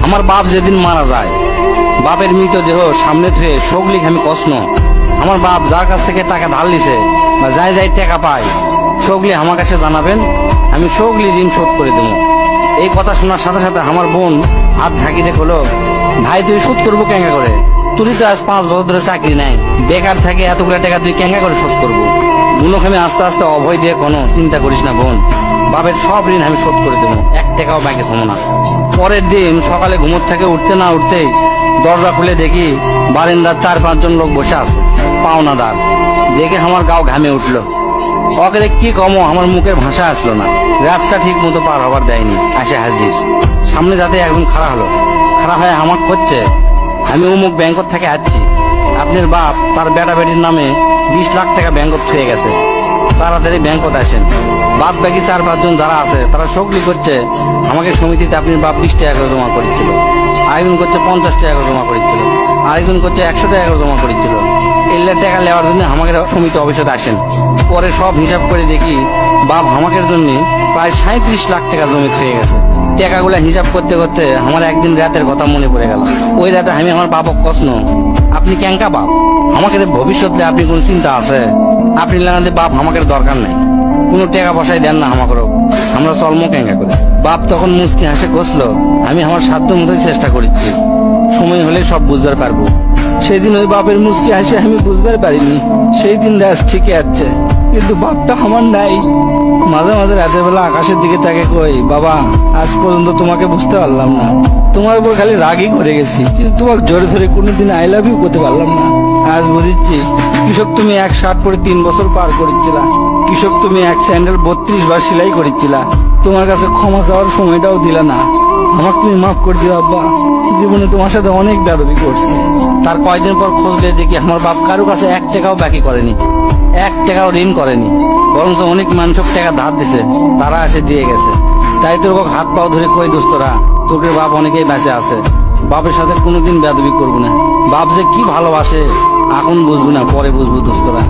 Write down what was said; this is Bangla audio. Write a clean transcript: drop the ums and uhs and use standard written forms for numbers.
আমার বাপ যেদিন মারা যায়, বাপের মৃতদেহ সামনে ধুয়ে শোকলিখ আমি কষ্ণ। আমার বাপ যার কাছ থেকে টাকা ধার লিছে বা যাই যাই টাকা পায়, শোকলি আমার কাছে জানাবেন, আমি শোকলি ঋণ শোধ করে দেবো। এই কথা শোনার সাথে সাথে আমার বোন হাত ঝাঁকি দেখলো, ভাই তুই শোধ করবো কেঙ্গা করে? তুই তো আজ 5 বছর ধরে চাকরি নাই, বেকার থাকে, এতগুলো টাকা তুই কেঙ্গা করে শোধ করবো? বুনকে আমি আস্তে আস্তে অভয় দিয়ে কোনো চিন্তা করিস না বোন, বাপের সব ঋণ আমি শোধ করে দেবো, 1 টাকাও ব্যাংকে থমো না। পরের দিন সকালে ঘুমোর থেকে উঠতে না উঠতেই দরজা খুলে দেখি বারান্দার 4-5 জন লোক বসে আছে, পাওনাদার। দেখে আমার গাও ঘামে উঠলো। অকেরে কি কমো, আমার মুখের ভাষা আসলো না। রাতটা ঠিক মতো পার হবার দেয়নি, আসে হাজির। সামনে যাতে একজন খাড়া হলো, খাড়া হয়ে আমাকে করছে, আমি অমুক ব্যাংকত থেকে আসছি, আপনার বাপ তার বেটা বেটির নামে 20 লাখ টাকা ব্যাংকত থুয়ে গেছে, তাড়াতাড়ি ব্যাংকত আসেন। বাদ বাকি 4-5 জন যারা আছে তারা সকলি করছে আমাকে সমিতিতে আপনার বাপ 20 টাকা করে জমা করেছিল, আরেকজন করছে 50 টাকা করে জমা করেছিল, আরেকজন করছে 100 টাকা করে জমা করেছিল। এলে টাকা নেওয়ার জন্য আমাকে সমিতি অফিসে আসেন। পরে সব হিসাব করে দেখি বাপ আমাকে জন্য প্রায় 37 লাখ টাকা জমি হয়ে গেছে। টাকাগুলা হিসাব করতে করতে আমার একদিন রাতের কথা মনে পড়ে গেল। ওই রাতে আমি আমার বাপক কষ্ণ, আপনি ক্যাঙ্কা বাপ, আমাকে ভবিষ্যতে আপনি কোন চিন্তা আছে? আপনি লাগাতে বাপ আমাকে দরকার নাই, কোনো টাকা পয়সায় দেন না আমাকেও, আমরা চলমো ক্যাঙ্কা করে। বাপ তখন মুস্কি হাসে কষলো, আমি আমার সাধ্য মতোই চেষ্টা করছি, সময় হলে সব বুঝতে পারবো। সেদিন ওই বাপের মুস্কি হাসে আমি বুঝতে পারিনি, সেই দিন রাত ঠিকই আছে, কিন্তু বাপটা আমার নাই। মাঝে মাঝে রাতের বেলা আকাশের দিকে তাকে কই, বাবা আজ পর্যন্ত তোমাকে বুঝতে পারলাম না, তোমার উপর খালি রাগই করে গেছি, কিন্তু তোমাকে জোরে ধরে কোনোদিন আই লাভ ইউ করতে পারলাম না। আজ বুঝিচ্ছি কৃষক তুমি 1 শার্ট পরে 3 বছর পার করেছিলা, কৃষক তুমি 1 স্যান্ডেল 32 বার সেলাই করেছিলা, তোমার কাছে ক্ষমা চাওয়ার সময়টাও দিলা না। আমাকে তুমি মাফ করে দিও আব্বা, জীবনে তোমার সাথে অনেক বেয়াদবি করছি। তার কয়েকদিন পর খোঁজলে দেখি আমার বাপ কারো কাছে 1 টাকাও বাকি করেনি, 1 টাকাও ঋণ করেনি, বরঞ্চ অনেক মানুষক টাকা ধার দিছে, তারা এসে দিয়ে গেছে। তাই তোর হাত পাও ধরে কই, দোস্তরা তোকে বাপ অনেকেই বেঁচে আছে, বাপের সাথে কোনোদিন বেয়াদবি করবো না। বাপ যে কি ভালোবাসে এখন বুঝবো না, পরে বুঝবো দোস্তরা।